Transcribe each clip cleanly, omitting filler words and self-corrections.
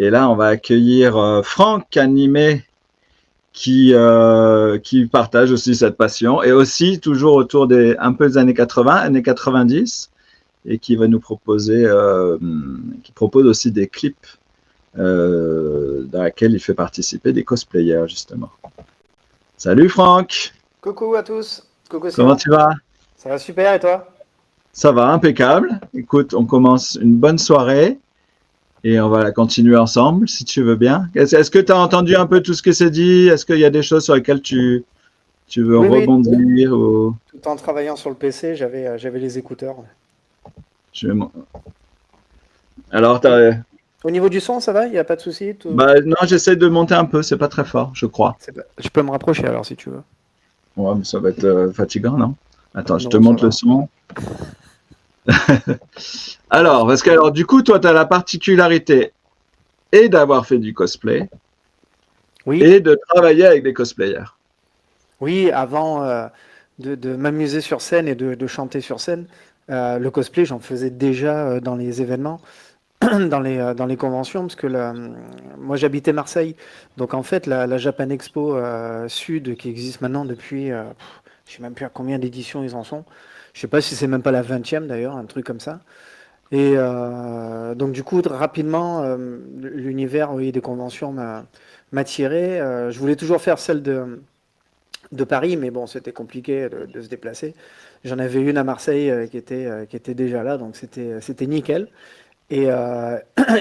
Et là, on va accueillir Franck Animé qui partage aussi cette passion et aussi toujours autour un peu des années 80, années 90 et qui va nous proposer, qui propose aussi des clips dans lesquels il fait participer des cosplayers justement. Salut Franck, Coucou à tous, coucou comment Simon, tu vas? ça va super et toi? Ça va, impeccable. Écoute, on commence une bonne soirée et on va la continuer ensemble si tu veux bien. Est-ce que tu as entendu un peu tout ce que c'est dit? Est-ce qu'il y a des choses sur lesquelles tu veux Oui, oui, rebondir ou... tout en travaillant sur le PC, j'avais les écouteurs. je vais m'en- Alors, Et au niveau du son, ça va? Il n'y a pas de souci? bah, non, j'essaie de monter un peu, c'est pas très fort, je crois. Je peux me rapprocher alors si tu veux. Ouais, mais ça va être fatigant, non? Attends, je te Non, ça monte le va. son. Alors, parce que alors, du coup, toi, tu as la particularité et d'avoir fait du cosplay Oui, et de travailler avec des cosplayers. oui, avant de m'amuser sur scène et de chanter sur scène, le cosplay, j'en faisais déjà dans les événements, dans les conventions, parce que moi j'habitais Marseille, donc en fait la Japan Expo Sud qui existe maintenant depuis, je sais même plus à combien d'éditions ils en sont, je sais pas si c'est même pas la 20e d'ailleurs, un truc comme ça. Et donc du coup rapidement l'univers oui, des conventions m'a tiré. Je voulais toujours faire celle de Paris, mais bon c'était compliqué de se déplacer. J'en avais une à Marseille qui était déjà là, donc c'était nickel. Et,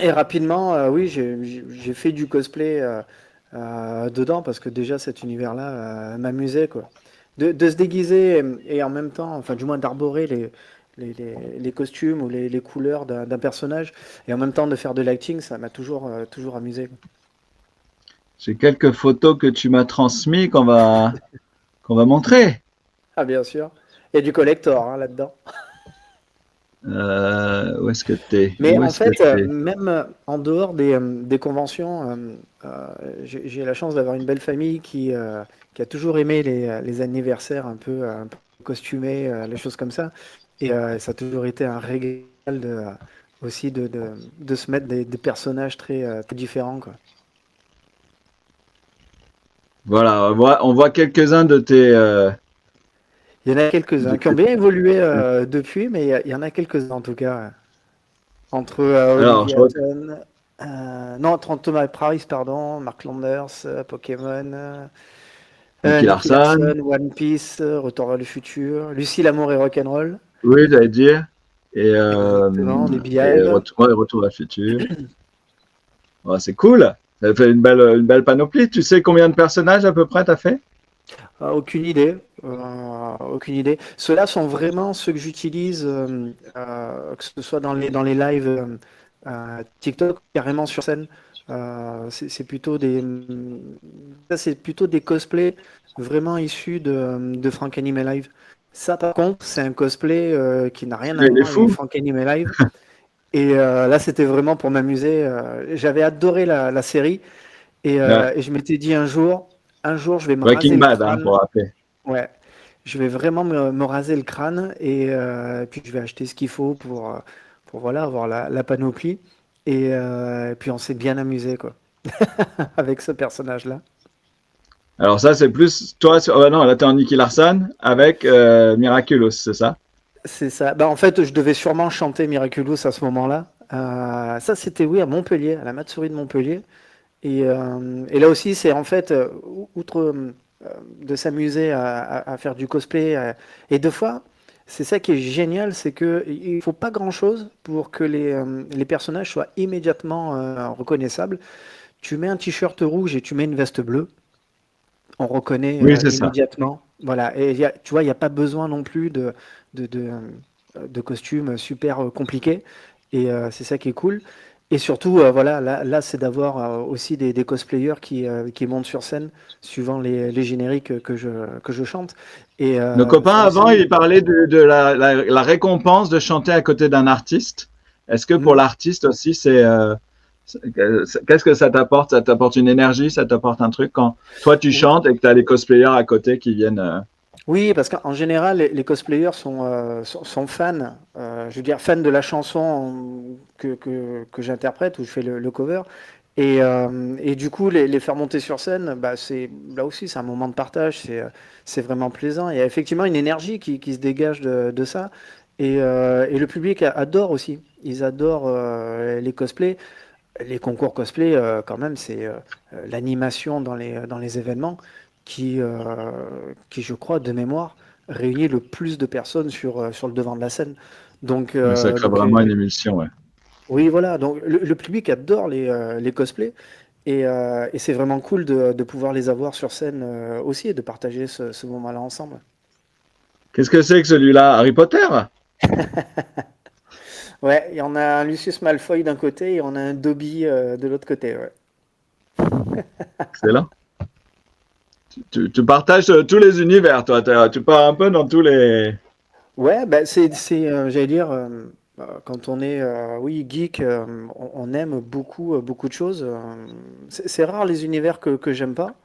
et rapidement, oui, j'ai fait du cosplay dedans parce que déjà cet univers-là m'amusait, quoi. De se déguiser et en même temps, enfin du moins d'arborer les costumes ou les couleurs d'un personnage et en même temps de faire de l'acting, ça m'a toujours amusé, quoi. J'ai quelques photos que tu m'as transmises qu'on va montrer. Ah bien sûr. Il y a du collector hein, là-dedans. Où est-ce que t'es? Mais Où en est-ce que fait, t'es? même en dehors des conventions, j'ai la chance d'avoir une belle famille qui a toujours aimé les anniversaires un peu costumés, les choses comme ça. Et ça a toujours été un régal aussi de se mettre des personnages très différents, quoi. Voilà, on voit quelques-uns de tes... Il y en a quelques-uns qui ont bien évolué depuis, mais il y en a quelques-uns en tout cas. Entre Alors, Olivia Hutton, non, entre Thomas Price, pardon, Mark Landers, Pokémon, Nicky Nicky Larson, Larson, One Piece, Retour vers le futur, Lucie, l'amour et rock'n'roll, oui, j'allais dire. exactement, les Et Beehive. Retour à la future. Ouais, c'est cool. Ça fait une belle panoplie. Tu sais combien de personnages à peu près t'as fait? Ah, aucune idée, aucune idée. Ceux-là sont vraiment ceux que j'utilise, que ce soit dans les lives TikTok, carrément sur scène. C'est plutôt ça, c'est plutôt des cosplays vraiment issus de Frank Anime Live. Ça, par contre, c'est un cosplay qui n'a rien à Il est voir avec fou. Frank Anime Live. Et là, c'était vraiment pour m'amuser. J'avais adoré la série Ouais. et je m'étais dit un jour, je vais me raser Breaking le Bad, hein, crâne. pour rappeler. Ouais, je vais vraiment me raser le crâne et puis je vais acheter ce qu'il faut pour voilà, avoir la panoplie. Et puis on s'est bien amusé quoi, avec ce personnage-là. Alors ça, c'est plus toi. Oh, bah non, là t'es en Nicky Larson avec Miraculous, c'est ça? C'est ça. Bah, en fait, je devais sûrement chanter Miraculous à ce moment-là. Ça, c'était oui à Montpellier, à la Matsurie de Montpellier. Et là aussi, c'est en fait, outre de s'amuser à faire du cosplay, et deux fois, c'est ça qui est génial, c'est que il faut pas grand-chose pour que les personnages soient immédiatement reconnaissables. Tu mets un t-shirt rouge et tu mets une veste bleue, on reconnaît Oui, c'est ça. immédiatement. Voilà. Et tu vois, il n'y a pas besoin non plus de, de, de costumes super compliqués. Et c'est ça qui est cool. Et surtout, voilà, là c'est d'avoir aussi des cosplayers qui montent sur scène suivant les génériques que je chante. Et Nos copains ça avant, aussi. ils parlaient de la récompense de chanter à côté d'un artiste. Est-ce que pour Hmm. l'artiste aussi, qu'est-ce que ça t'apporte? Ça t'apporte une énergie, ça t'apporte un truc quand toi tu Oui, chantes et que tu as les cosplayers à côté qui viennent. oui, parce qu'en général, les cosplayers sont fans, je veux dire, fans de la chanson que j'interprète, où je fais le cover. Et du coup, les faire monter sur scène, bah, là aussi, c'est un moment de partage, c'est vraiment plaisant. Il y a effectivement une énergie qui se dégage de ça. Et le public adore aussi. Ils adorent les cosplays. Les concours cosplay, quand même, c'est l'animation dans les événements qui, je crois, de mémoire, réunit le plus de personnes sur le devant de la scène. Donc, Ouais, ça euh, crée donc vraiment une émulsion, ouais. oui, voilà. Donc, le public adore les cosplays. Et c'est vraiment cool de pouvoir les avoir sur scène aussi et de partager ce moment-là ensemble. Qu'est-ce que c'est que celui-là? Harry Potter? Ouais, il y en a un Lucius Malfoy d'un côté et on a un Dobby de l'autre côté. Ouais. Excellent. Tu partages tous les univers, toi. Tu pars un peu dans tous les. Ouais, bah j'allais dire, quand on est, oui, geek, on aime beaucoup de choses. C'est rare les univers que j'aime pas.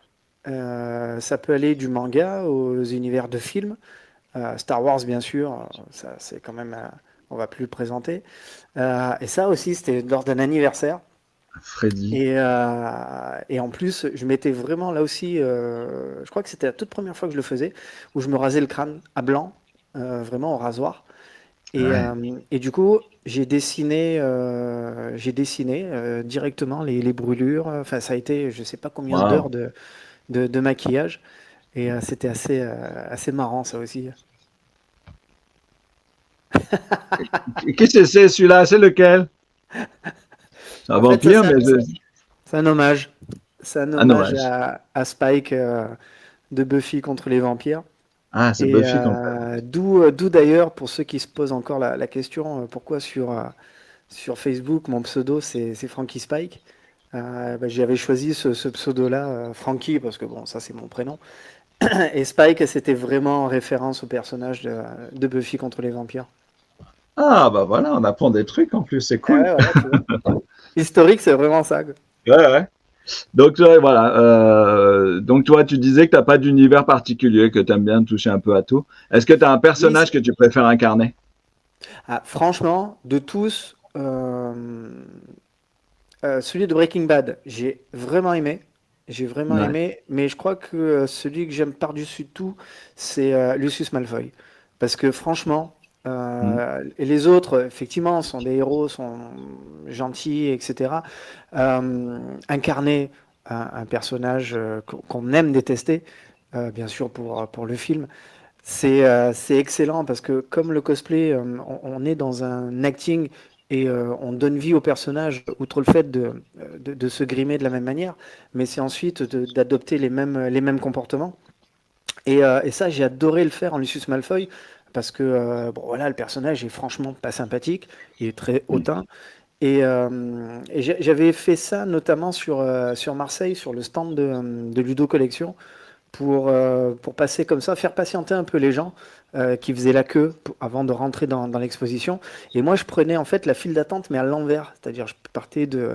Ça peut aller du manga aux univers de films. Star Wars, bien sûr, ça c'est quand même, on va plus le présenter. Et ça aussi, c'était lors d'un anniversaire. Freddy. Et en plus, je m'étais vraiment là aussi, je crois que c'était la toute première fois que je le faisais, où je me rasais le crâne à blanc, vraiment au rasoir. Ouais. Et du coup, j'ai dessiné directement les brûlures. Enfin, ça a été, je sais pas combien Waouh. d'heures de maquillage. Et c'était assez marrant, ça aussi. Qu'est-ce que c'est celui-là? C'est lequel? C'est un En fait, ça, vampire, c'est un, mais c'est un hommage. C'est un un hommage hommage. à Spike de Buffy contre les vampires. Ah, c'est Et Buffy qu'on fait. d'où d'ailleurs, pour ceux qui se posent encore la question, pourquoi sur Facebook, mon pseudo, c'est Frankie Spike. Bah, j'avais choisi ce pseudo-là, Frankie, parce que bon, ça c'est mon prénom. Et Spike, c'était vraiment en référence au personnage de Buffy contre les vampires. Ah, bah voilà, on apprend des trucs en plus, c'est Ah cool. ouais, voilà, tu vois. Historique, c'est vraiment ça, quoi. Ouais, ouais. Donc, voilà. Donc, toi, tu disais que tu n'as pas d'univers particulier, que tu aimes bien toucher un peu à tout. Est-ce que tu as un Oui, personnage que tu préfères incarner? franchement, de tous, celui de Breaking Bad, j'ai vraiment aimé. J'ai vraiment Ouais. aimé, mais je crois que celui que j'aime par-dessus tout, c'est Lucius Malfoy. Parce que franchement, Mm. et les autres, effectivement, sont des héros, sont gentils, etc. Incarner un personnage qu'on aime détester, bien sûr pour le film, c'est excellent parce que comme le cosplay, on est dans un acting et on donne vie au personnage, outre le fait de se grimer de la même manière, mais c'est ensuite d'adopter les mêmes comportements. Et ça, j'ai adoré le faire en Lucius Malfoy parce que bon, voilà, le personnage est franchement pas sympathique, il est très Mm. hautain. Et j'avais fait ça notamment sur Marseille, sur le stand de Ludo Collection pour passer comme ça, faire patienter un peu les gens qui faisaient la queue avant de rentrer dans l'exposition. Et moi, je prenais en fait la file d'attente, mais à l'envers. C'est-à-dire, je partais de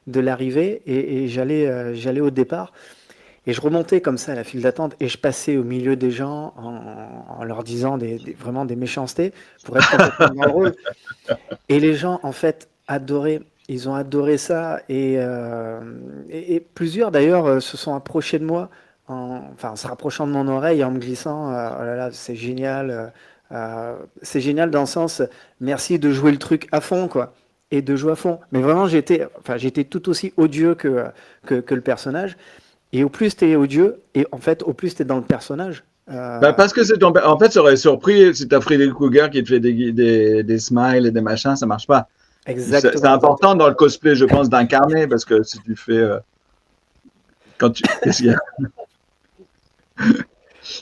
l'arrivée et j'allais au départ. Et je remontais comme ça la file d'attente et je passais au milieu des gens en leur disant vraiment des méchancetés pour être complètement dans le rôle. Et les gens, en fait, adoraient. Ils ont adoré ça et plusieurs d'ailleurs se sont approchés de moi, enfin en se rapprochant de mon oreille et en me glissant oh là là, c'est génial dans le sens merci de jouer le truc à fond quoi et de jouer à fond. Mais vraiment j'étais tout aussi odieux que le personnage et au plus t'es odieux et en fait au plus t'es dans le personnage. Bah, parce que c'est ton. En fait, ça aurait surpris si tu as Freddy Krueger qui te fait des smiles et des machins, ça marche pas. C'est Exactement, important exactement. dans le cosplay, je pense, d'incarner parce que si tu fais. Quand tu. Qu'est-ce qu'il y a?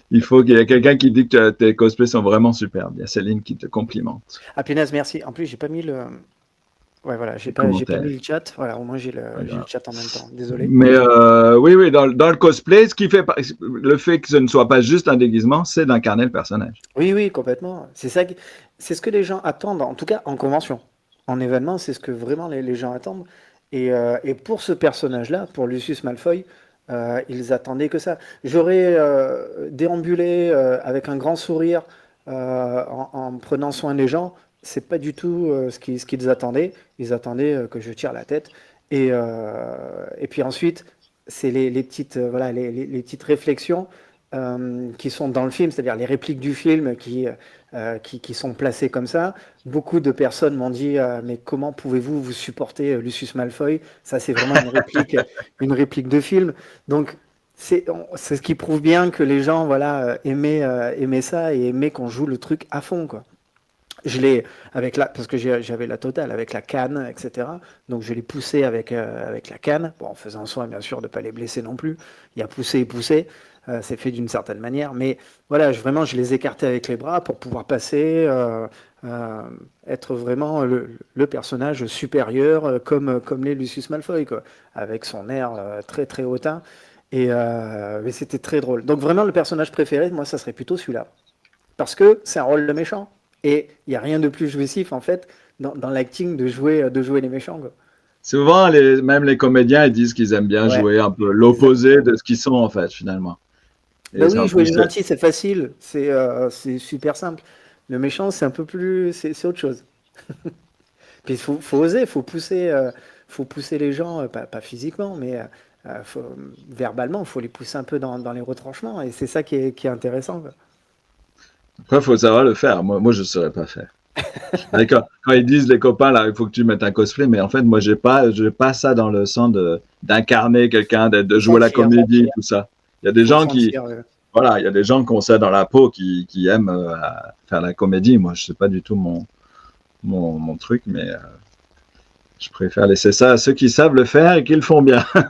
Il faut qu'il y ait quelqu'un qui dit que tes cosplays sont vraiment superbes. Il y a Céline qui te complimente. Ah punaise, merci. En plus j'ai pas mis le. Ouais, voilà, j'ai Les pas, j'ai pas commentaires. mis le chat. Voilà, au moins Pas j'ai le grave. chat en même temps. Désolé. Mais oui, oui, dans le cosplay, ce qui fait le fait que ce ne soit pas juste un déguisement, c'est d'incarner le personnage. Oui, oui, complètement. C'est ce que les gens attendent, en tout cas en convention. En événement, c'est ce que vraiment les gens attendent. Et pour ce personnage-là, pour Lucius Malfoy, ils attendaient que ça. J'aurais déambulé avec un grand sourire en prenant soin des gens. C'est pas du tout ce qu'ils attendaient. Ils attendaient que je tire la tête. et puis ensuite, c'est les petites, voilà, les petites réflexions qui sont dans le film, c'est-à-dire les répliques du film qui sont placées comme ça. Beaucoup de personnes m'ont dit mais comment pouvez-vous vous supporter Lucius Malfoy? Ça, c'est vraiment une réplique de film. Donc, c'est ce qui prouve bien que les gens voilà, aimaient ça et aimaient qu'on joue le truc à fond, quoi. Je l'ai parce que j'avais la totale avec la canne, etc. Donc je l'ai poussé avec la canne, bon, en faisant soin bien sûr de ne pas les blesser non plus. Il y a poussé et poussé, c'est fait d'une certaine manière, mais voilà, vraiment je les écartais avec les bras pour pouvoir passer, euh, être vraiment le personnage supérieur comme l'est Lucius Malfoy, quoi, avec son air très très hautain. Mais c'était très drôle. Donc vraiment le personnage préféré, moi ça serait plutôt celui-là. Parce que c'est un rôle de méchant. Et il n'y a rien de plus jouissif, en fait, dans l'acting de jouer les méchants, quoi. Souvent, même les comédiens, ils disent qu'ils aiment bien Ouais, jouer un peu exactement. l'opposé de ce qu'ils sont, en fait, finalement. Et Ben c'est oui, en jouer plus, les gentils, c'est facile. C'est super simple. Le méchant, c'est un peu plus. C'est autre chose. Puis il faut oser, faut pousser les gens, pas physiquement, mais verbalement, il faut les pousser un peu dans les retranchements. Et c'est ça qui est intéressant, quoi. après, il faut savoir le faire. Moi, je ne saurais pas faire. D'accord. Quand ils disent les copains, là, il faut que tu mettes un cosplay, mais en fait, moi, j'ai pas ça dans le sang d'incarner quelqu'un, de Faut jouer la sentir, comédie, tout ça. Il y a des faut gens qui, sentir. voilà, il y a des gens qui ont ça dans la peau, qui aiment faire la comédie. Moi, je sais pas du tout mon truc, mais je préfère laisser ça à ceux qui savent le faire et qui le font bien. Ah,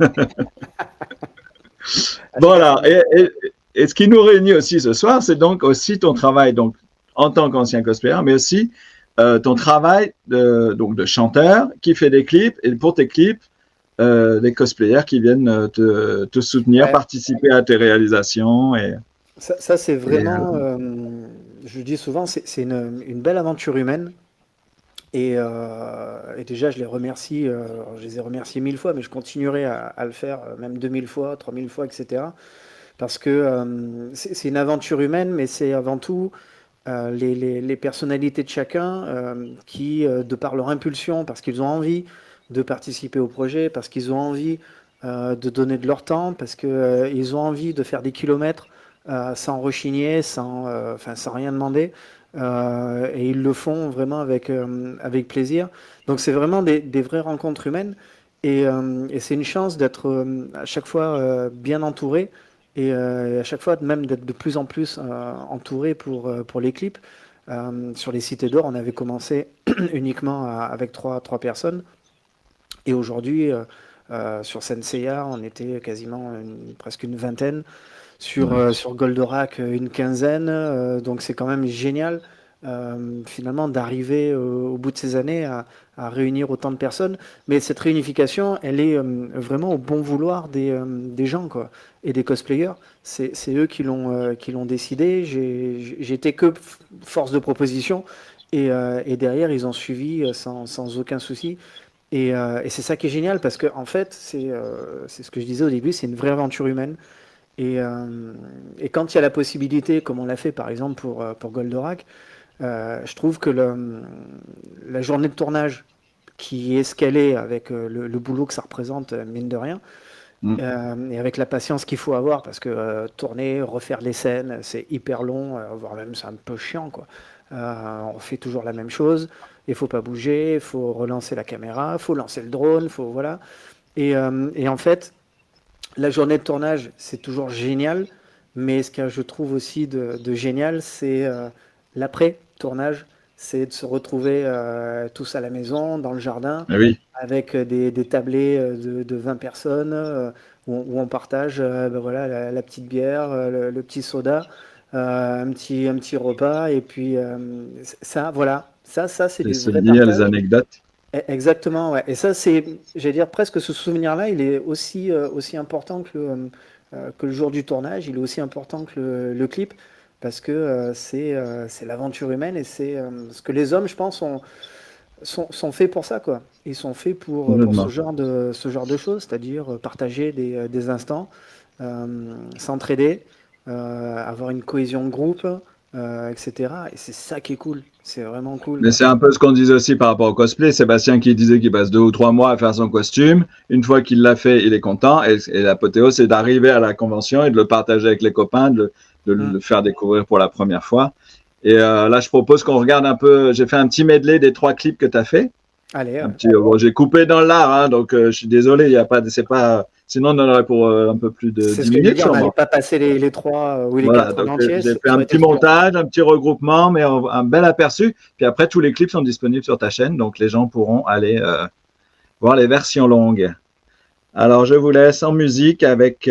c'est Voilà. fascinant. Et ce qui nous réunit aussi ce soir, c'est donc aussi ton travail donc, en tant qu'ancien cosplayer, mais aussi ton travail donc de chanteur qui fait des clips. Et pour tes clips, des cosplayers qui viennent te soutenir, Ouais. participer à tes réalisations. Ça, c'est Et, vraiment, je le dis souvent, c'est une belle aventure humaine. Et déjà, je les remercie, je les ai remerciés 1000 fois, mais je continuerai à le faire, même 2000 fois, 3000 fois, etc. Parce que c'est une aventure humaine, mais c'est avant tout les personnalités de chacun qui, de par leur impulsion, parce qu'ils ont envie de participer au projet, parce qu'ils ont envie de donner de leur temps, parce qu'ils ont envie de faire des kilomètres sans rechigner, enfin, sans rien demander. Et ils le font vraiment avec plaisir. Donc c'est vraiment des vraies rencontres humaines. Et c'est une chance d'être à chaque fois bien entouré et à chaque fois même d'être de plus en plus entouré pour les clips. Sur les cités d'or, on avait commencé uniquement avec trois personnes. Et aujourd'hui, sur Senseiya, on était quasiment presque une vingtaine. Sur Goldorak, une quinzaine. Donc c'est quand même génial, finalement, d'arriver au bout de ces années à réunir autant de personnes. Mais cette réunification, elle est vraiment au bon vouloir des gens, quoi, et des cosplayers. C'est eux qui l'ont décidé. J'étais que force de proposition. Et derrière, ils ont suivi sans aucun souci. Et c'est ça qui est génial parce que en fait, c'est ce que je disais au début, c'est une vraie aventure humaine. Et quand il y a la possibilité, comme on l'a fait par exemple pour Goldorak, je trouve que la journée de tournage, qui est ce qu'elle est avec le boulot que ça représente, mine de rien, mm, et avec la patience qu'il faut avoir, parce que tourner, refaire les scènes, c'est hyper long, voire même c'est un peu chiant, quoi. On fait toujours la même chose, il faut pas bouger, il faut relancer la caméra, il faut lancer le drone, faut voilà. Et en fait, la journée de tournage, c'est toujours génial, mais ce que je trouve aussi de génial, c'est l'après-tournage. C'est de se retrouver tous à la maison, dans le jardin, oui, avec des tablés de 20 personnes, où on partage ben voilà, la petite bière, le petit soda, un petit repas, et puis ça, voilà, ça c'est les du vrai souvenirs, les partage. anecdotes. Exactement, ouais. Et ça, j'allais dire presque ce souvenir-là, il est aussi important que le jour du tournage, il est aussi important que le clip, parce que c'est l'aventure humaine et c'est ce que les hommes, je pense, sont faits pour ça, quoi. Ils sont faits pour ce Complètement. genre de choses, c'est-à-dire partager des instants, s'entraider, avoir une cohésion de groupe, etc. Et c'est ça qui est cool. C'est vraiment cool, Mais quoi. c'est un peu ce qu'on disait aussi par rapport au cosplay. Sébastien qui disait qu'il passe 2 ou 3 mois à faire son costume. Une fois qu'il l'a fait, il est content. Et l'apothéose, c'est d'arriver à la convention et de le partager avec les copains, de Mm. le faire découvrir pour la première fois. Et là, je propose qu'on regarde un peu. J'ai fait un petit medley des 3 clips que tu as fait. Allez, Un petit, bon, j'ai coupé dans l'art, hein, donc je suis désolé. Il y a pas, c'est pas. Sinon, on en aurait pour un peu plus de c'est ce 10 que j'allais minutes dire. On n'allait sûrement. pas passer les trois ou les Voilà, quatre en donc entier. j'ai fait Ça un aurait été petit trop long. montage, un petit regroupement, mais un bel aperçu. Puis après, tous les clips sont disponibles sur ta chaîne, donc les gens pourront aller voir les versions longues. Alors, je vous laisse en musique avec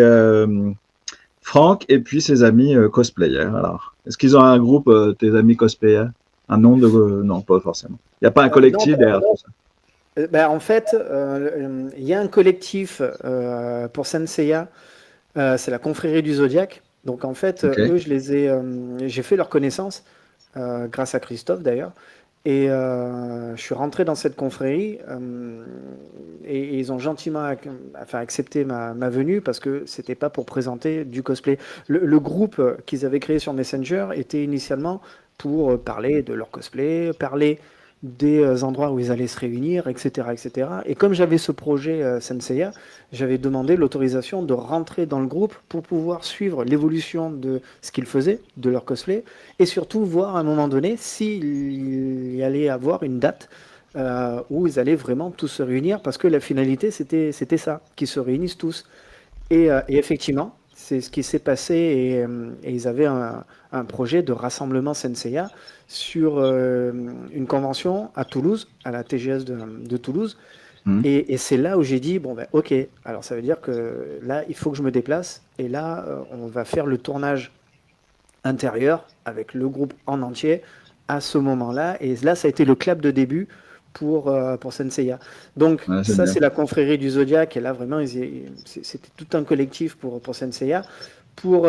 Franck et puis ses amis cosplayers. Alors, est-ce qu'ils ont un groupe, tes amis cosplayers? Un nom de... non, pas forcément. Il n'y a pas un Non, collectif derrière tout ça. ben, en fait, il y a un collectif pour Senseiya. C'est la confrérie du Zodiaque. Donc en fait, Ok. eux, j'ai fait leur connaissance grâce à Christophe d'ailleurs. Et je suis rentré dans cette confrérie et ils ont gentiment enfin, accepté ma venue parce que c'était pas pour présenter du cosplay. Le groupe qu'ils avaient créé sur Messenger était initialement pour parler de leur cosplay, parler des endroits où ils allaient se réunir, etc., etc. Et comme j'avais ce projet Senseiya, j'avais demandé l'autorisation de rentrer dans le groupe pour pouvoir suivre l'évolution de ce qu'ils faisaient, de leur cosplay, et surtout voir à un moment donné s'il y allait avoir une date où ils allaient vraiment tous se réunir, parce que la finalité, c'était ça, qu'ils se réunissent tous. Et effectivement, c'est ce qui s'est passé, et ils avaient un projet de rassemblement Senseiya sur une convention à Toulouse, à la TGS de Toulouse, Hmm. et c'est là où j'ai dit, bon ben ok, alors ça veut dire que là, il faut que je me déplace, et là, on va faire le tournage intérieur avec le groupe en entier à ce moment-là. Et là, ça a été le clap de début pour Senseiya. Donc Ouais, c'est ça, bien. c'est la confrérie du Zodiac. Et là, vraiment, c'était tout un collectif pour Senseiya. Pour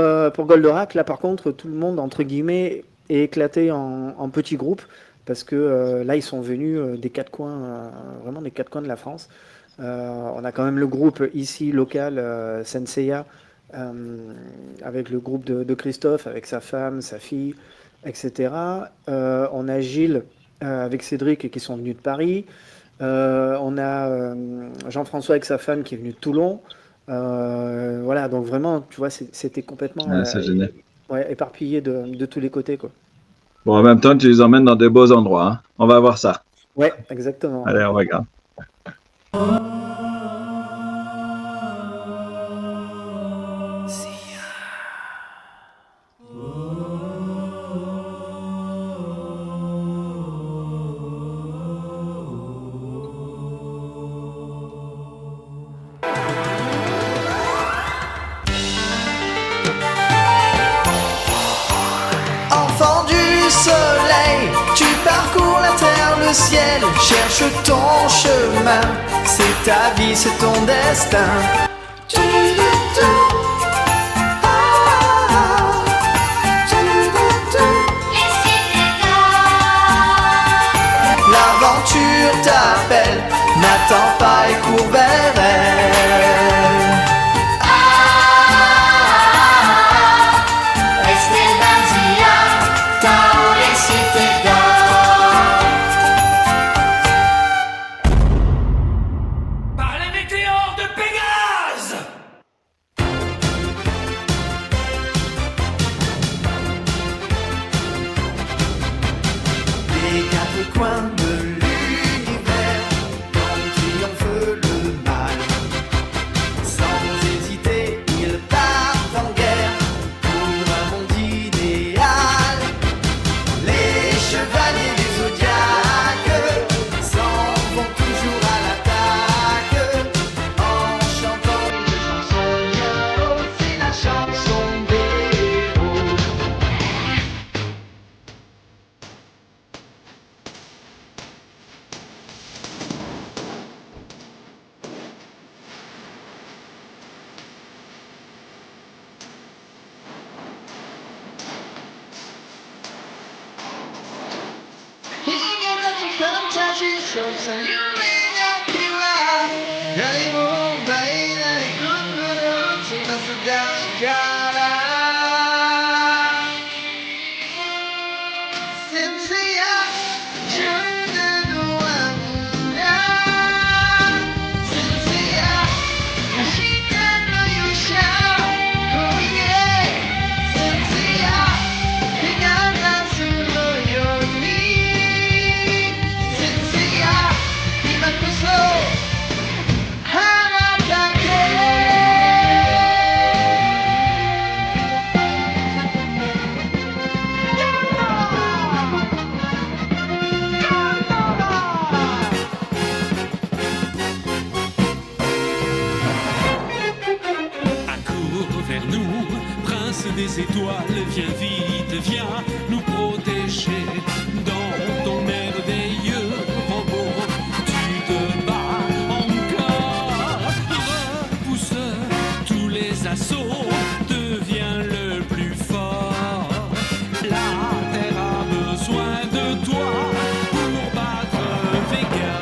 Goldorak, là, par contre, tout le monde, entre guillemets, est éclaté en petits groupes. Parce que là, ils sont venus des quatre coins, vraiment des quatre coins de la France. On a quand même le groupe ici local, Senseiya, euh, avec le groupe de Christophe, avec sa femme, sa fille, etc. On a Gilles avec Cédric qui sont venus de Paris. On a Jean-François avec sa femme qui est venu de Toulon. Voilà, donc vraiment, tu vois, c'était complètement Ouais, c'est génial. ouais, éparpillé de tous les côtés, quoi. Bon, en même temps, tu les emmènes dans des beaux endroits, hein. On va voir ça. Ouais, exactement. Allez, on regarde. Enfant du soleil, tu parcours la terre, le ciel, cherche ton chemin. C'est ta vie, c'est ton destin. L'aventure t'appelle, n'attends pas et cours vers elle. Par les météores de Pégase! Les quatre coins de l'univers, quand triomphe le mal. Sans hésiter, ils partent en guerre pour un monde idéal. Les chevaliers du zodiaque s'en vont toujours à l'attaque, en chantant une chanson, il y a aussi la chanson des héros. les étoiles, viens vite, viens nous protéger. Dans ton merveilleux robot, tu te bats encore. Repousse tous les assauts, deviens le plus fort. La Terre a besoin de toi pour battre Vega.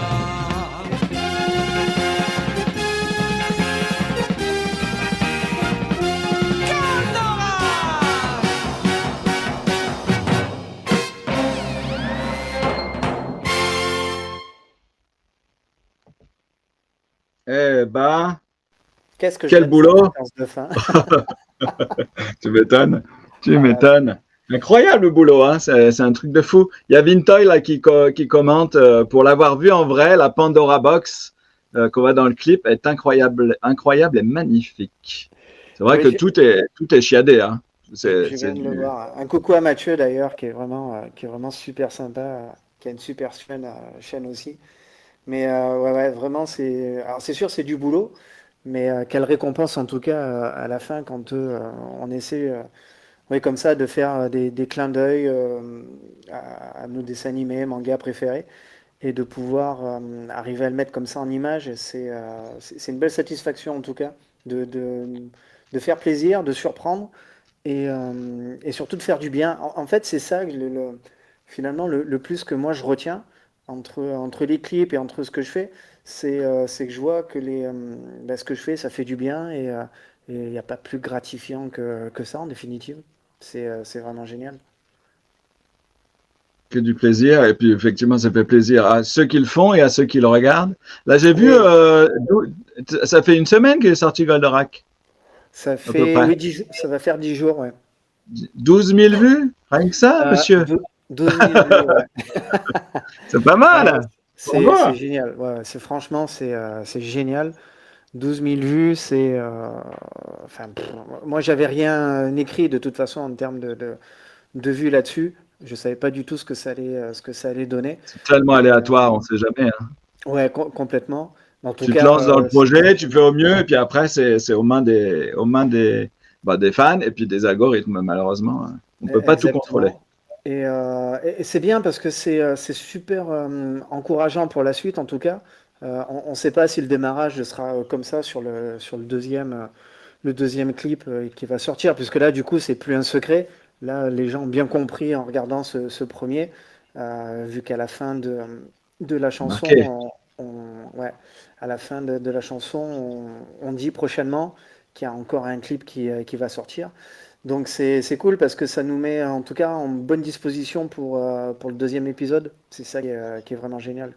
Eh ben, Qu'est-ce que quel j'aime boulot! cette séquence de fin. Tu m'étonnes, tu Ah, m'étonnes. Incroyable le boulot, hein, c'est un truc de fou. Il y a Vintoy là qui commente pour l'avoir vu en vrai, la Pandora Box qu'on voit dans le clip est incroyable, incroyable et magnifique. C'est vrai oui, que tout est chiadé, hein. je C'est viens de le du... voir. Un coucou à Mathieu d'ailleurs, qui est vraiment super sympa, qui a une super chaîne aussi. Mais ouais, ouais, vraiment, alors c'est sûr, c'est du boulot, mais quelle récompense en tout cas à la fin quand on essaie, oui, comme ça, de faire des clins d'œil à nos dessins animés, mangas préférés, et de pouvoir arriver à le mettre comme ça en image, c'est une belle satisfaction en tout cas, de faire plaisir, de surprendre, et surtout de faire du bien. En fait, c'est ça, finalement, le plus que moi je retiens entre les clips et entre ce que je fais, c'est que je vois que ce que je fais, ça fait du bien, et il n'y a pas plus gratifiant que ça en définitive. C'est vraiment génial. que du plaisir. Et puis effectivement, ça fait plaisir à ceux qui le font et à ceux qui le regardent. Là, j'ai vu, Oui, ça fait une semaine qu'il est sorti Goldorak, ça à peu fait, près. oui, 10 jours, ça va faire 10 jours, ouais. 12 000 vues, rien que ça, monsieur. 12 000 vues, ouais. C'est pas Ouais, mal. c'est Bravo. génial. Ouais, ouais, franchement, c'est génial. 12 000 vues, enfin, moi, j'avais rien écrit de toute façon en termes de vues là-dessus. Je savais pas du tout ce que ça allait donner. C'est tellement Et aléatoire, on sait jamais, hein. ouais, complètement. En tout Tu te cas, lances dans le projet, tu fais au mieux, et puis après, c'est aux mains des fans et puis des algorithmes, malheureusement, hein. On peut pas tout contrôler. exactement. Et c'est bien parce que c'est super encourageant pour la suite, en tout cas. On ne sait pas si le démarrage sera comme ça sur le deuxième clip qui va sortir, puisque là, du coup, c'est plus un secret. Là, les gens ont bien compris en regardant ce premier, vu qu'à la fin de la Marqué. chanson, ouais, à la fin de la chanson, on dit prochainement qu'il y a encore un clip qui va sortir. Donc c'est cool parce que ça nous met en tout cas en bonne disposition pour le deuxième épisode. C'est ça qui est vraiment génial.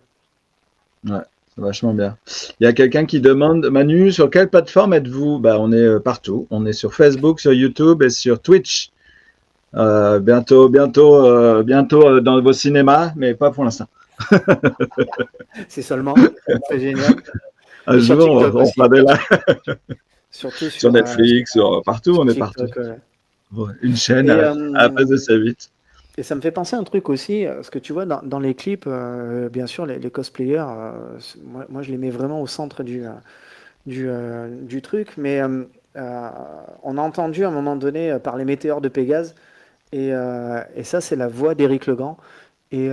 Ouais, c'est vachement bien. Il y a quelqu'un qui demande, Manu, sur quelle plateforme êtes-vous? Bah, on est partout. On est sur Facebook, sur YouTube et sur Twitch. Bientôt dans vos cinémas, mais pas pour l'instant. C'est seulement, c'est génial. Un Et sur jour, TikTok on aussi, fera des lives surtout sur Netflix, partout, sur on est partout. TikTok. Ouais. Ouais, une chaîne Et, à passer assez vite. et ça me fait penser à un truc aussi, parce que tu vois, dans les clips, bien sûr, les cosplayers, moi je les mets vraiment au centre du truc, mais on a entendu à un moment donné par les météores de Pégase, et ça, c'est la voix d'Éric Legrand. Et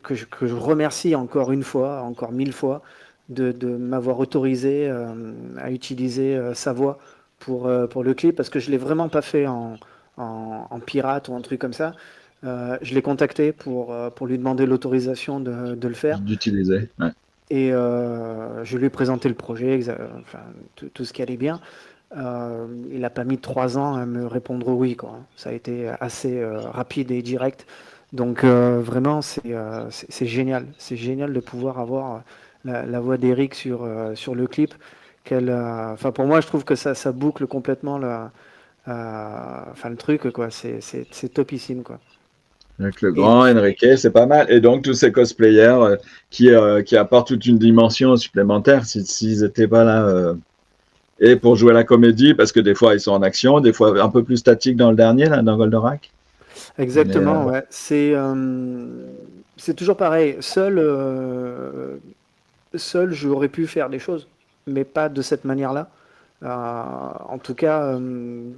que je remercie encore une fois, encore 1000 fois, de m'avoir autorisé à utiliser sa voix pour le clip, parce que je ne l'ai vraiment pas fait en pirate ou un truc comme ça. Je l'ai contacté pour lui demander l'autorisation de le faire. D'utiliser. Ouais. Et je lui ai présenté le projet, enfin, tout ce qui allait bien. Il n'a pas mis 3 ans à me répondre oui, quoi. Ça a été assez rapide et direct. Donc vraiment, c'est génial. C'est génial de pouvoir avoir la voix d'Eric sur le clip. Enfin, pour moi, je trouve que ça boucle complètement enfin, le truc, quoi. C'est topissime, quoi. Avec le Et grand Enrique, c'est pas mal. Et donc, tous ces cosplayers qui apportent toute une dimension supplémentaire s'ils n'étaient pas là. Et pour jouer la comédie, parce que des fois, ils sont en action, des fois un peu plus statiques dans le dernier, là, dans Goldorak. Mais exactement, ouais. C'est toujours pareil. Seul, j'aurais pu faire des choses, mais pas de cette manière-là. En tout cas,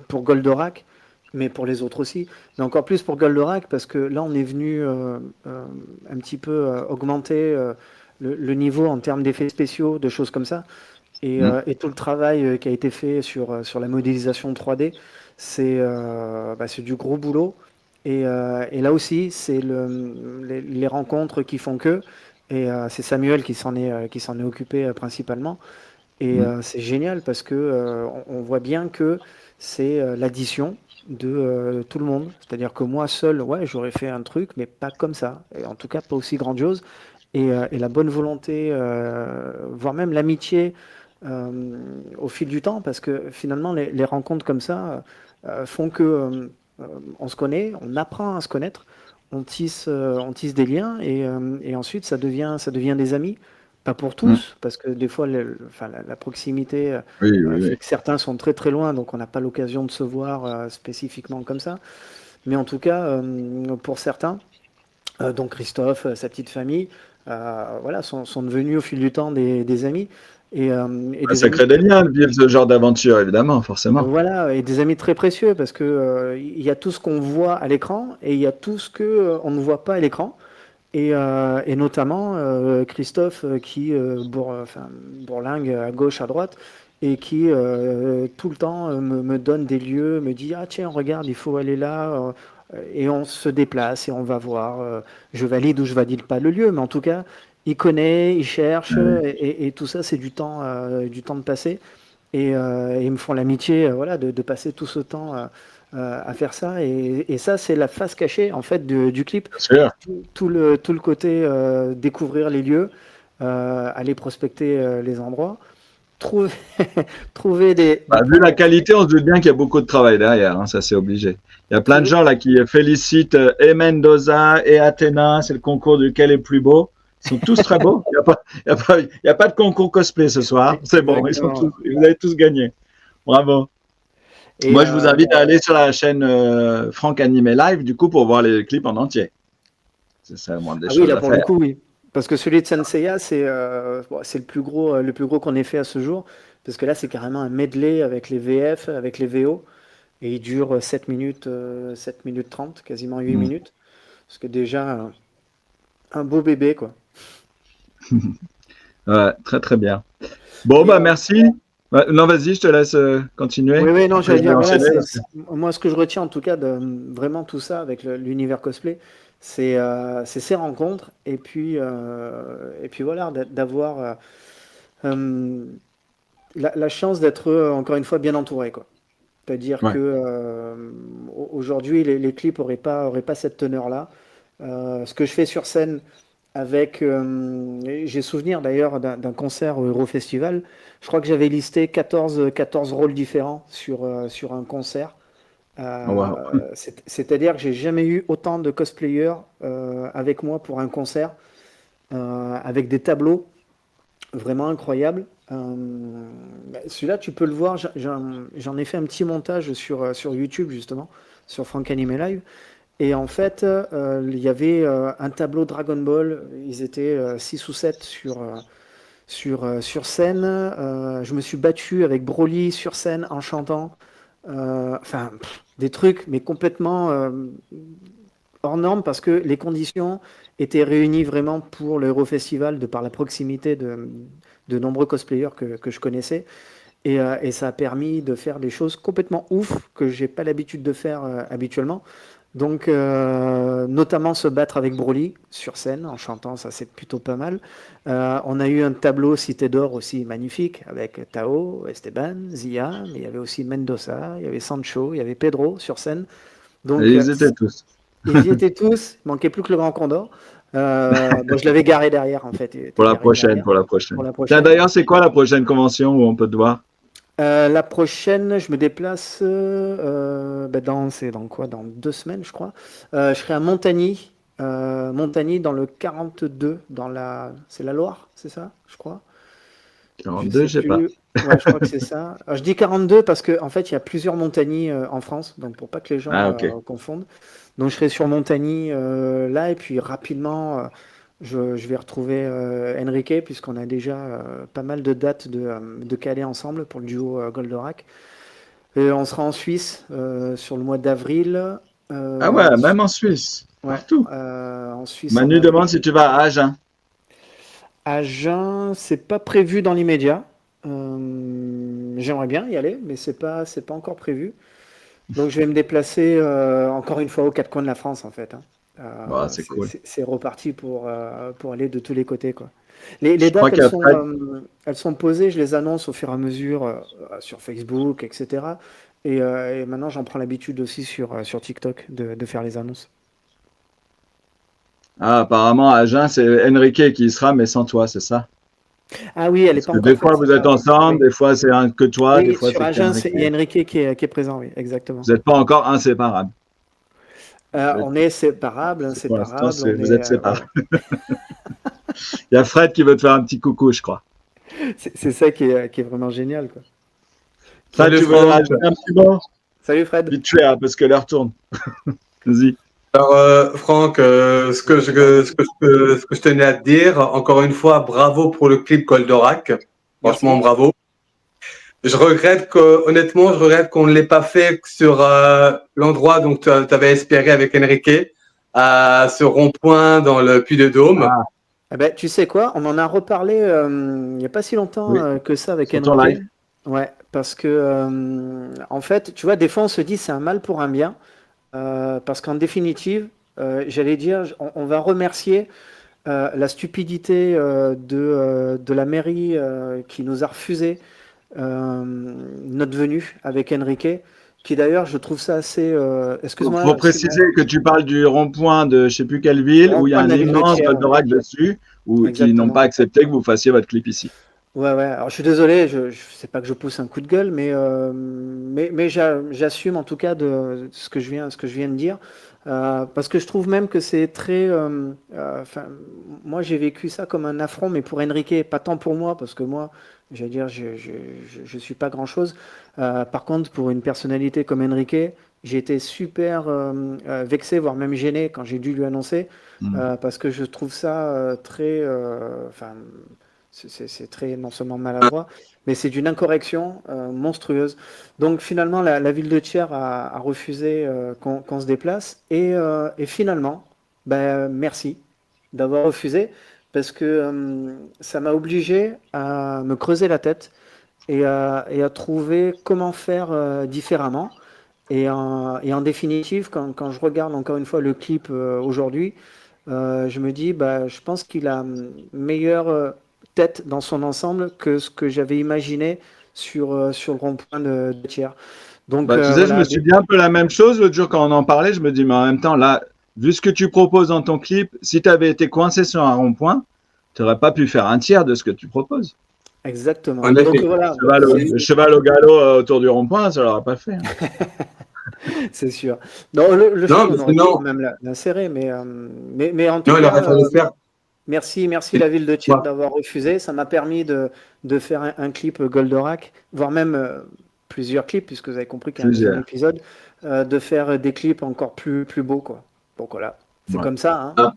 pour Goldorak, mais pour les autres aussi. Mais encore plus pour Goldorak, parce que là, on est venu un petit peu augmenter le niveau en termes d'effets spéciaux, de choses comme ça. Et tout le travail qui a été fait sur la modélisation 3D, c'est du gros boulot. Et là aussi, c'est les rencontres qui font que. Et c'est Samuel qui s'en est occupé principalement. Et c'est génial parce que on voit bien que c'est l'addition de tout le monde. C'est-à-dire que moi seul, ouais, j'aurais fait un truc, mais pas comme ça. Et en tout cas, pas aussi grandiose. Et la bonne volonté, voire même l'amitié au fil du temps, parce que finalement, les rencontres comme ça font que on se connaît, on apprend à se connaître, on tisse des liens, et ensuite ça devient des amis. Pas pour Mm. tous, parce que des fois, enfin, la proximité Oui, oui, fait oui. que certains sont très très loin, donc on n'a pas l'occasion de se voir spécifiquement comme ça. Mais en tout cas, pour certains, donc Christophe, sa petite famille, voilà, sont devenus au fil du temps des amis et Ah, des ça amis crée des liens de vivre ce genre d'aventure, évidemment, forcément. voilà, et des amis très précieux parce que il y a tout ce qu'on voit à l'écran et il y a tout ce que on ne voit pas à l'écran. Et notamment Christophe qui enfin, bourlingue à gauche, à droite, et qui tout le temps me donne des lieux, me dit ah tiens regarde il faut aller là, et on se déplace et on va voir. Je valide ou je valide pas le lieu, mais en tout cas il connaît, il cherche, Oui. et tout ça c'est du temps de passer. Et ils me font l'amitié voilà, de passer tout ce temps à faire ça. Et ça, c'est la face cachée en fait du clip. Bien sûr. Tout le côté découvrir les lieux, aller prospecter les endroits, trouver, trouver des Bah, vu la points, qualité, on se doute bien qu'il y a beaucoup de travail derrière, hein, ça c'est obligé. Il y a plein de trouver, gens là qui félicitent et Mendoza et Athéna, c'est le concours duquel est le plus beau. Ils sont tous très beaux. Il y a pas de concours cosplay ce soir. C'est bon, exactement. vous avez tous gagné. Bravo. Et Moi, je vous invite à aller sur la chaîne Franck Animé Live, du coup, pour voir les clips en entier. C'est la moindre des ah oui, choses là à pour le faire. coup, oui. Parce que celui de Senseiya, c'est le plus gros qu'on ait fait à ce jour. Parce que là, c'est carrément un medley avec les VF, avec les VO. Et il dure 7 minutes 30, quasiment 8 Mm. minutes. Ce qui est déjà un beau bébé, quoi. Ouais, très très bien. Bon, Et bah merci. Ouais, non, vas-y, je te laisse continuer. oui, oui, non, Après, j'allais je vais dire, voilà, enchaîner. Parce que... moi, ce que je retiens en tout cas de vraiment tout ça avec l'univers cosplay, c'est ces rencontres et puis voilà, d'avoir euh, la chance d'être encore une fois bien entouré, quoi. C'est-à-dire Ouais. que aujourd'hui, les clips auraient pas cette teneur-là. Ce que je fais sur scène avec, j'ai souvenir d'ailleurs d'un concert au Eurofestival. Je crois que j'avais listé 14 rôles différents sur un concert. Oh, wow. C'est-à-dire que j'ai jamais eu autant de cosplayers avec moi pour un concert, avec des tableaux vraiment incroyables. Celui-là, tu peux le voir, j'en ai fait un petit montage sur YouTube justement, sur Franck Anime Live. Et en fait, il y avait un tableau Dragon Ball, ils étaient 6 ou 7 sur scène. Je me suis battu avec Broly sur scène en chantant. Enfin, des trucs, mais complètement hors normes parce que les conditions étaient réunies vraiment pour l'Eurofestival de par la proximité de nombreux cosplayers que je connaissais. Et ça a permis de faire des choses complètement ouf que j'ai pas l'habitude de faire habituellement. Donc, notamment se battre avec Broly sur scène en chantant, ça c'est plutôt pas mal. On a eu un tableau Cité d'Or aussi magnifique avec Tao, Esteban, Zia, mais il y avait aussi Mendoza, il y avait Sancho, il y avait Pedro sur scène. Et Donc, ils étaient tous. ils y étaient tous, il manquait plus que le Grand Condor. Bon, je l'avais garé derrière en fait, il Pour était la garé prochaine, derrière pour la pour prochaine. la Tiens, prochaine. d'ailleurs, c'est quoi la prochaine convention où on peut te voir? La prochaine, je me déplace c'est dans quoi? Dans 2 semaines, je crois. Je serai à Montagny, Montagny dans le 42, c'est la Loire, c'est ça, je crois. Je 42, sais je sais pas. plus. Ouais, je crois que c'est ça. Alors, je dis 42 parce que en fait, il y a plusieurs Montagny en France, donc pour pas que les gens Ah, ok. confondent. Donc, je serai sur Montagny là et puis rapidement, je vais retrouver Enrique, puisqu'on a déjà pas mal de dates de caler ensemble pour le duo Goldorak. Et on sera en Suisse sur le mois d'avril. Ah ouais, même en Suisse, Ouais, partout. en Suisse en Manu avril. demande si tu vas à Agen. Agen, c'est pas prévu dans l'immédiat. J'aimerais bien y aller, mais c'est pas encore prévu. Donc je vais me déplacer encore une fois aux quatre coins de la France en fait, hein. Bon, c'est C'est cool. c'est reparti pour aller de tous les côtés quoi. Les Je crois dates qu'il y a Fred. elles sont posées, je les annonce au fur et à mesure sur Facebook, etc. Et maintenant j'en prends l'habitude aussi sur TikTok de faire les annonces. Ah, apparemment, à Agen, c'est Enrique qui y sera, mais sans toi, c'est ça? Ah oui, elle n'est Parce pas que des encore fois, faite vous êtes celle-là. Oui, ensemble, oui. des fois, c'est que toi, des Oui, fois, sur c'est Agen, qu'Enrique. il y a Enrique qui est présent, oui, exactement. Vous n'êtes pas encore inséparables. On est séparables, Pour l'instant, inséparables, on vous est êtes ouais, séparés. ouais. Il y a Fred qui veut te faire un petit coucou, je crois. C'est ça qui est vraiment génial quoi. Fred, Salut tu veux Franck. rajouter un petit mot? Salut Fred. Vite fait, hein, parce que l'heure tourne. Vas-y. Alors Franck, ce que je tenais à te dire, encore une fois, bravo pour le clip Goldorak. Franchement, Merci. bravo. Honnêtement, je regrette qu'on ne l'ait pas fait sur l'endroit dont tu avais espéré avec Enrique, à ce rond-point dans le Puy-de-Dôme. Ah, Eh ben, tu sais quoi? On en a reparlé il n'y a pas si longtemps oui, que ça avec sur ton Enrique. live. Ouais, parce que en fait, tu vois, des fois on se dit c'est un mal pour un bien, parce qu'en définitive, j'allais dire, on va remercier la stupidité de la mairie qui nous a refusé notre venue avec Enrique, qui d'ailleurs, je trouve ça assez. Il Excuse-moi, faut préciser que tu parles du rond-point de je ne sais plus quelle ville où il y a rond-point de un la ville de immense Thiers, ouais. Goldorak dessus, qui n'ont Exactement. pas accepté que vous fassiez votre clip ici. Ouais, ouais. Alors, je suis désolé, je sais pas que je pousse un coup de gueule, mais j'assume en tout cas de ce que je viens de dire, parce que je trouve même que c'est très. Enfin, moi, j'ai vécu ça comme un affront, mais pour Enrique, pas tant pour moi, parce que moi, j'allais dire, je suis pas grand-chose. Par contre, pour une personnalité comme Enrique, j'ai été super vexé, voire même gêné quand j'ai dû lui annoncer, Mm. parce que je trouve ça très. Enfin. C'est très non seulement maladroit, mais c'est d'une incorrection monstrueuse. Donc finalement, la ville de Thiers a refusé qu'on se déplace. Et finalement, ben, merci d'avoir refusé, parce que ça m'a obligé à me creuser la tête et à trouver comment faire différemment. Et en définitive, quand je regarde encore une fois le clip aujourd'hui, je me dis, bah, je pense qu'il a meilleure tête dans son ensemble que ce que j'avais imaginé sur le rond-point de Thiers. Donc Bah, tu sais, je me voilà, suis dit un peu la même chose l'autre jour quand on en parlait. Je me dis, mais en même temps, là, vu ce que tu proposes dans ton clip, si tu avais été coincé sur un rond-point, tu n'aurais pas pu faire un tiers de ce que tu proposes. exactement. En Donc effet. voilà, Le cheval au galop autour du rond-point, ça ne l'aurait pas fait, hein. c'est sûr. Non, le Non, cheval, mais on aurait pu quand sinon, même l'insérer, mais en tout non, il aurait cas, fallu faire. merci la ville de Thiers Ouais. d'avoir refusé. Ça m'a permis de faire un clip Goldorak, voire même plusieurs clips, puisque vous avez compris qu'il y a un deuxième Plusieurs. épisode, de faire des clips encore plus beaux, quoi. Donc voilà, c'est Ouais. comme ça, hein.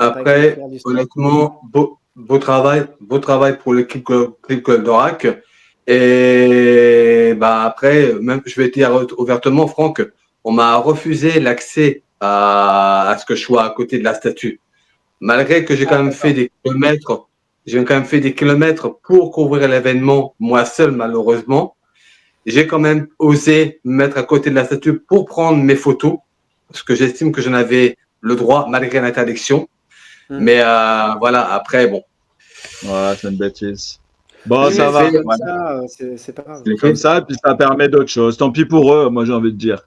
Ah, Faut pas écrire Après, l'histoire. honnêtement, beau travail pour le clip Goldorak. Et bah après, même je vais dire ouvertement, Franck, on m'a refusé l'accès à ce que je sois à côté de la statue. Malgré que j'ai quand Ah, même fait d'accord. des kilomètres, j'ai quand même fait des kilomètres pour couvrir l'événement, moi seul malheureusement. J'ai quand même osé me mettre à côté de la statue pour prendre mes photos, parce que j'estime que j'en avais le droit malgré l'interdiction. Hmm. Mais voilà, après, bon, Ouais, c'est une bêtise. Bon, Oui, je ça l'ai mais va. c'est fait, comme Ouais. ça, c'est pas grave. je l'ai Comme fait. ça, puis ça permet d'autres choses. Tant pis pour eux, moi j'ai envie de dire.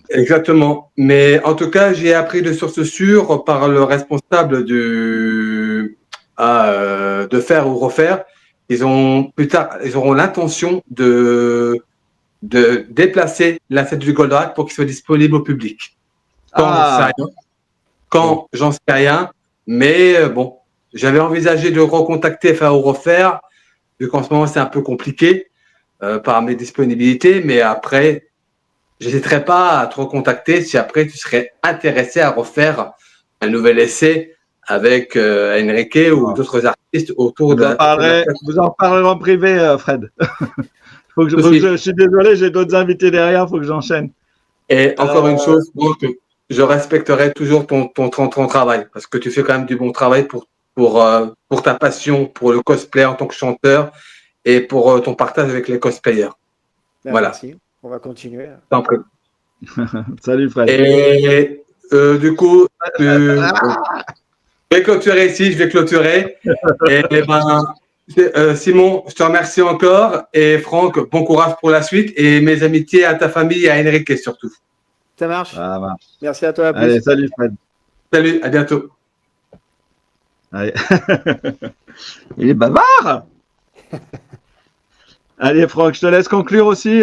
Exactement. Mais en tout cas, j'ai appris de sources sûres par le responsable de faire ou refaire. Plus tard, ils auront l'intention de déplacer la fête du Goldorak pour qu'il soit disponible au public. Quand, j'en sais Ah, rien. Quand, j'en sais rien. Mais bon, j'avais envisagé de recontacter faire ou refaire, vu qu'en ce moment c'est un peu compliqué par mes disponibilités. Mais après, j'hésiterai pas à te recontacter si après tu serais intéressé à refaire un nouvel essai avec Enrique ou d'autres artistes autour de Vous en parlerez en privé, Fred. Je suis désolé, j'ai d'autres invités derrière, il faut que j'enchaîne. Et encore une chose, donc, je respecterai toujours ton travail parce que tu fais quand même du bon travail pour ta passion, pour le cosplay en tant que chanteur et pour ton partage avec les cosplayers. Ben, Voilà. merci, on va continuer. T'en prie. Salut Fred. Et du coup, je vais clôturer ici, je vais clôturer. Et ben, Simon, je te remercie encore. Et Franck, bon courage pour la suite. Et mes amitiés à ta famille et à Enrique surtout. Ça marche. Ça marche. Merci à toi. À plus. Allez, salut Fred. Salut, à bientôt. Allez. Il est bavard. Allez Franck, je te laisse conclure aussi.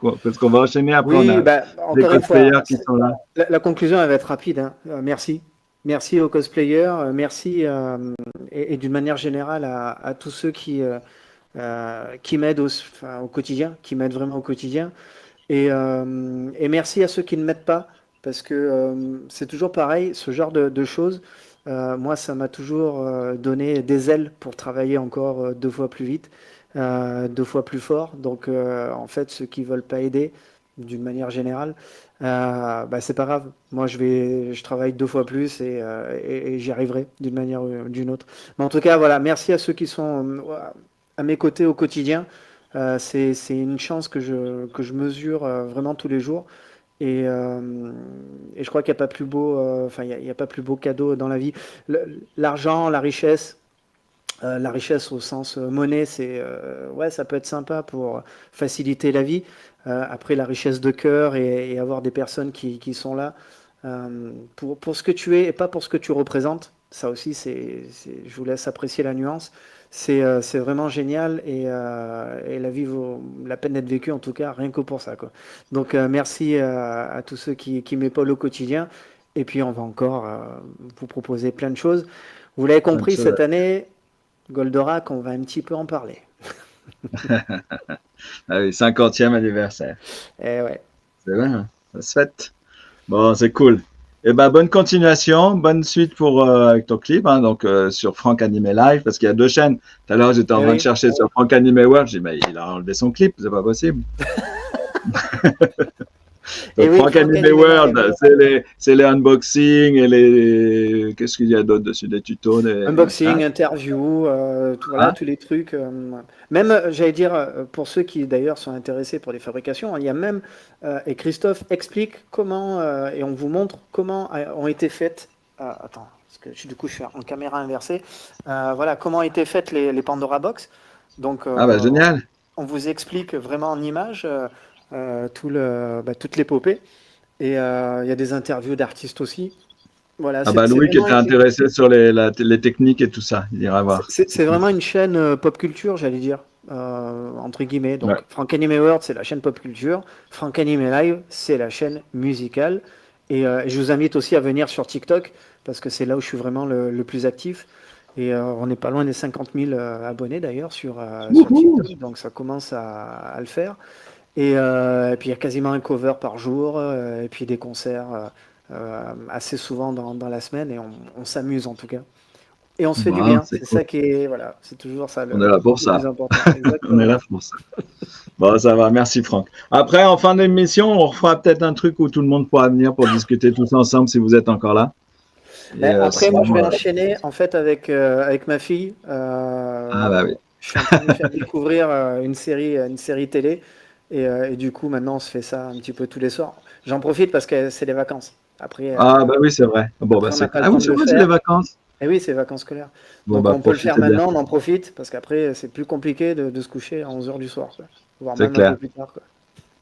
Parce qu'on va enchaîner après. Oui, on a bah, des encore une fois, cosplayers qui sont là. la conclusion elle va être rapide, hein. Merci. Merci aux cosplayers, merci et d'une manière générale à tous ceux qui m'aident au quotidien, qui m'aident vraiment au quotidien. Et merci à ceux qui ne m'aident pas, parce que c'est toujours pareil, ce genre de choses. Moi, ça m'a toujours donné des ailes pour travailler encore 2 fois plus vite, 2 fois plus fort. Donc, en fait, ceux qui veulent pas aider, d'une manière générale, bah, c'est pas grave. Moi, je travaille 2 fois plus et j'y arriverai d'une manière ou d'une autre. Mais en tout cas, voilà, merci à ceux qui sont à mes côtés au quotidien. C'est une chance que je mesure vraiment tous les jours. Et je crois qu'il n'y a pas plus beau, enfin, il y a pas plus beau cadeau dans la vie. L'argent, la richesse au sens monnaie, ouais, ça peut être sympa pour faciliter la vie. Après, la richesse de cœur et avoir des personnes qui sont là pour ce que tu es et pas pour ce que tu représentes. Ça aussi, je vous laisse apprécier la nuance. C'est vraiment génial et la vie vaut la peine d'être vécue, en tout cas, rien que pour ça, quoi. Donc, merci à tous ceux qui m'épaulent au quotidien. Et puis, on va encore vous proposer plein de choses. Vous l'avez compris, cette année, Goldorak, on va un petit peu en parler. Ah oui, 50e anniversaire. Eh ouais. C'est vrai, hein, ça se fête. Bon, c'est cool. Eh ben, bonne continuation, bonne suite avec ton clip, hein, donc sur Franck Animé Live, parce qu'il y a 2 chaînes. Tout à l'heure, j'étais en train de chercher sur Franck Animé World, j'ai dit, mais il a enlevé son clip, c'est pas possible. Donc, oui, Franck Animé World, c'est les unboxings et les. Qu'est-ce qu'il y a d'autre dessus? Des tutos, unboxing, interview, voilà, tous les trucs. Même, j'allais dire, pour ceux qui d'ailleurs sont intéressés pour les fabrications, il y a même, et Christophe explique comment, et on vous montre comment ont été faites. Attends, parce que du coup je suis en caméra inversée. Voilà, comment ont été faites les Pandora Box. Donc, ah bah génial. On vous explique vraiment en images toute l'épopée. Et il y a des interviews d'artistes aussi. Voilà, ah bah Louis qui était intéressé sur les techniques et tout ça, il ira voir. C'est vraiment une chaîne pop culture, j'allais dire, entre guillemets. Donc, ouais. Franck Animé World, c'est la chaîne pop culture. Franck Animé Live, c'est la chaîne musicale. Et je vous invite aussi à venir sur TikTok, parce que c'est là où je suis vraiment le plus actif. Et on n'est pas loin des 50 000 abonnés d'ailleurs sur TikTok, donc ça commence à le faire. Et puis il y a quasiment un cover par jour, et puis des concerts assez souvent dans la semaine, et on s'amuse en tout cas. Et on se fait du bien, c'est cool. Ça qui est, voilà, c'est toujours ça on est là pour ça. Plus important. On est là pour ça. Bon, ça va, merci Franck. Après, en fin d'émission, on refera peut-être un truc où tout le monde pourra venir pour discuter tous ensemble si vous êtes encore là. Et après, moi, je vais enchaîner en fait avec ma fille. Ah bah oui. Je suis en train de lui faire découvrir une série télé. Et du coup, maintenant, on se fait ça un petit peu tous les soirs. J'en profite parce que c'est les vacances. Après, ah bah oui, c'est vrai. Bon, bah, c'est oui, c'est les vacances. Et oui, c'est les vacances scolaires. Bon, donc bah, on peut le faire maintenant, on en profite, parce qu'après, c'est plus compliqué de se coucher à 11h du soir. Quoi. Voire même clair. Un peu plus tard. Quoi.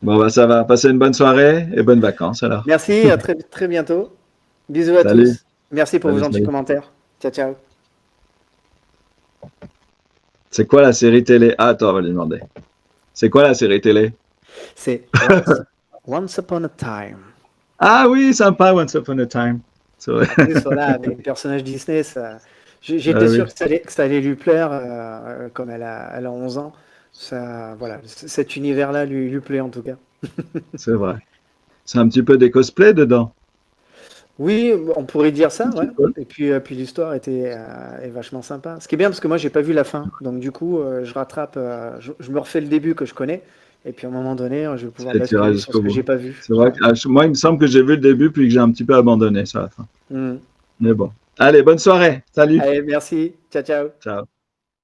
Bon, bah ça va. Passez une bonne soirée et bonnes vacances alors. Merci, à très, très bientôt. Bisous à tous. Merci pour vos gentils commentaires. Ciao, ciao. C'est quoi la série télé? Ah, attends, on va lui demander. C'est quoi la série télé? C'est Once Upon a Time. Ah oui, sympa, Once Upon a Time. C'est vrai. Voilà, avec les personnages Disney, j'étais sûr que ça allait lui plaire, comme elle a 11 ans. Ça, voilà, cet univers-là lui plaît en tout cas. C'est vrai. C'est un petit peu des cosplays dedans. Oui, on pourrait dire ça, C'est ouais. cool. Et puis l'histoire est vachement sympa. Ce qui est bien, parce que moi, j'ai pas vu la fin. Donc, du coup, je rattrape, je me refais le début que je connais. Et puis, à un moment donné, je vais pouvoir Et tu iras basculer sur ce jusqu'au que bout. j'ai pas vu. C'est vrai que moi, il me semble que j'ai vu le début, puis que j'ai un petit peu abandonné ça à la fin. Mm. Mais bon. Allez, bonne soirée. Salut. Allez, merci. Ciao, ciao. Ciao.